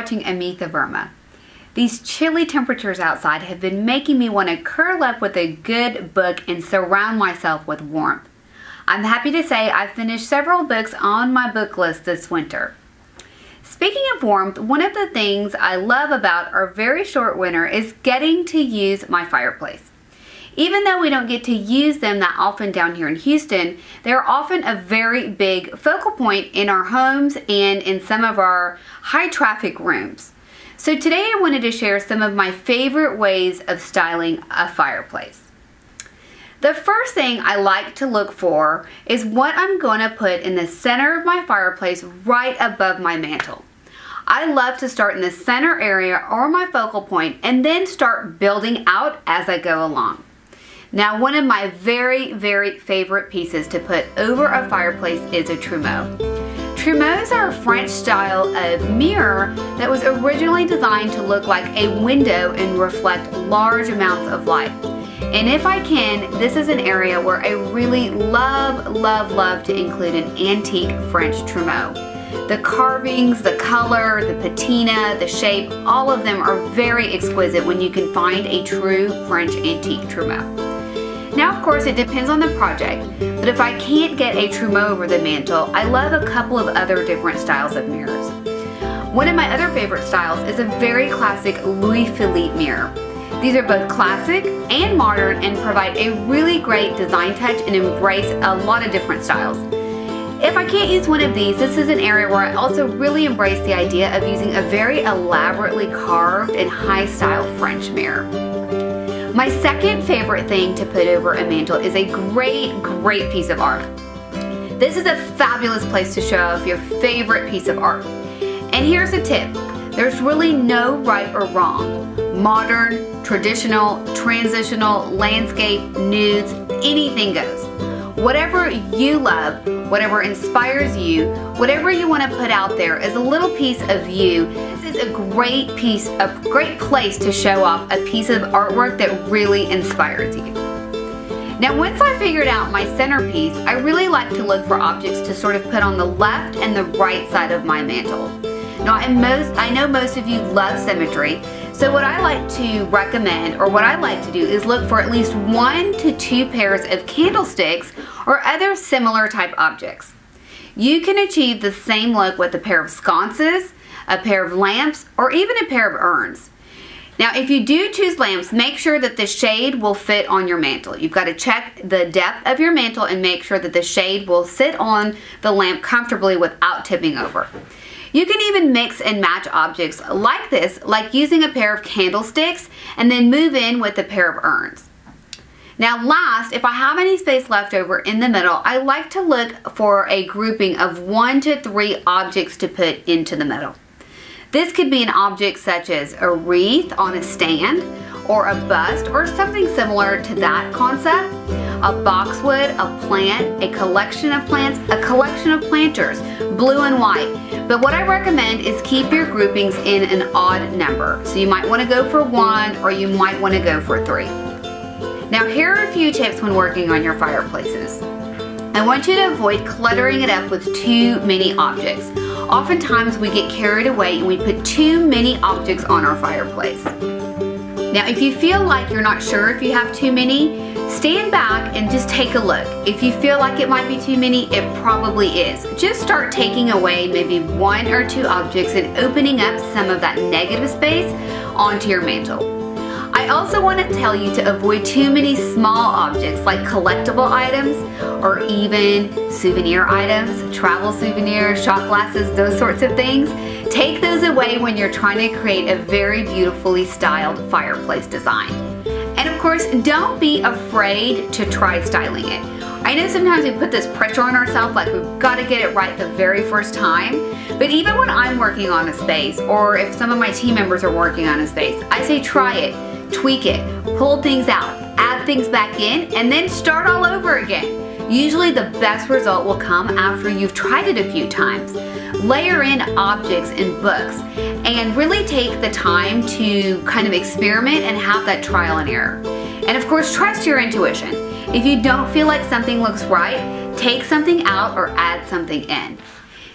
watching Amitha Verma. These chilly temperatures outside have been making me want to curl up with a good book and surround myself with warmth. I'm happy to say I've finished several books on my book list this winter. Speaking of warmth, one of the things I love about our very short winter is getting to use my fireplace. Even though we don't get to use them that often down here in Houston, they're often a very big focal point in our homes and in some of our high traffic rooms. So today I wanted to share some of my favorite ways of styling a fireplace. The first thing I like to look for is what I'm going to put in the center of my fireplace right above my mantle. I love to start in the center area or my focal point and then start building out as I go along. Now, one of my very favorite pieces to put over a fireplace is a trumeau. Trumeaus are a French style of mirror that was originally designed to look like a window and reflect large amounts of light. And if I can, this is an area where I really love to include an antique French trumeau. The carvings, the color, the patina, the shape, all of them are very exquisite when you can find a true French antique trumeau. Now, of course, it depends on the project, but if I can't get a trumeau over the mantle, I love a couple of other different styles of mirrors. One of my other favorite styles is a very classic Louis Philippe mirror. These are both classic and modern and provide a really great design touch and embrace a lot of different styles. If I can't use one of these, this is an area where I also really embrace the idea of using a very elaborately carved and high-style French mirror. My second favorite thing to put over a mantle is a great piece of art. This is a fabulous place to show off your favorite piece of art. And here's a tip. There's really no right or wrong. Modern, traditional, transitional, landscape, nudes, anything goes. Whatever you love, whatever inspires you, whatever you want to put out there as a little piece of you, this is a great place to show off a piece of artwork that really inspires you. Now, once I figured out my centerpiece, I really like to look for objects to sort of put on the left and the right side of my mantle. Now, I know most of you love symmetry, so what I like to recommend, or what I like to do, is look for at least 1 to 2 pairs of candlesticks or other similar type objects. You can achieve the same look with a pair of sconces, a pair of lamps, or even a pair of urns. Now, if you do choose lamps, make sure that the shade will fit on your mantle. You've got to check the depth of your mantle and make sure that the shade will sit on the lamp comfortably without tipping over. You can even mix and match objects like this, like using a pair of candlesticks and then move in with a pair of urns. Now last, if I have any space left over in the middle, I like to look for a grouping of 1 to 3 objects to put into the middle. This could be an object such as a wreath on a stand, or a bust, or something similar to that concept. A boxwood, a plant, a collection of plants, a collection of planters, blue and white. But what I recommend is keep your groupings in an odd number. So you might want to go for 1 or you might want to go for 3. Now here are a few tips when working on your fireplaces. I want you to avoid cluttering it up with too many objects. Oftentimes we get carried away and we put too many objects on our fireplace. Now, if you feel like you're not sure if you have too many, stand back and just take a look. If you feel like it might be too many, it probably is. Just start taking away maybe 1 or 2 objects and opening up some of that negative space onto your mantle. I also want to tell you to avoid too many small objects like collectible items or even souvenir items, travel souvenirs, shot glasses, those sorts of things. Take those away when you're trying to create a very beautifully styled fireplace design. And of course, don't be afraid to try styling it. I know sometimes we put this pressure on ourselves, like we've got to get it right the very first time. But even when I'm working on a space, or if some of my team members are working on a space, I say try it, tweak it, pull things out, add things back in, and then start all over again. Usually the best result will come after you've tried it a few times. Layer in objects and books and really take the time to kind of experiment and have that trial and error. And of course, trust your intuition. If you don't feel like something looks right, take something out or add something in.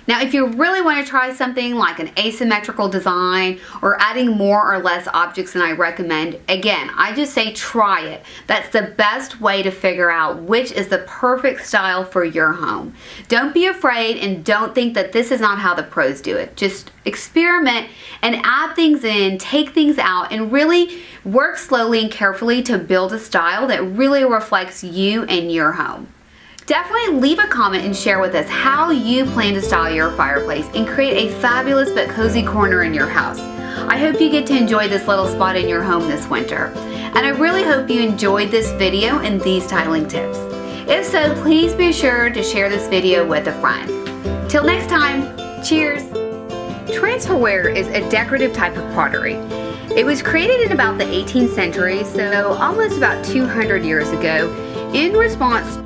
Now, if you really want to try something like an asymmetrical design or adding more or less objects than I recommend, again, I just say try it. That's the best way to figure out which is the perfect style for your home. Don't be afraid and don't think that this is not how the pros do it. Just experiment and add things in, take things out, and really work slowly and carefully to build a style that really reflects you and your home. Definitely leave a comment and share with us how you plan to style your fireplace and create a fabulous but cozy corner in your house. I hope you get to enjoy this little spot in your home this winter. And I really hope you enjoyed this video and these tiling tips. If so, please be sure to share this video with a friend. Till next time, cheers! Transferware is a decorative type of pottery. It was created in about the 18th century, so almost about 200 years ago, in response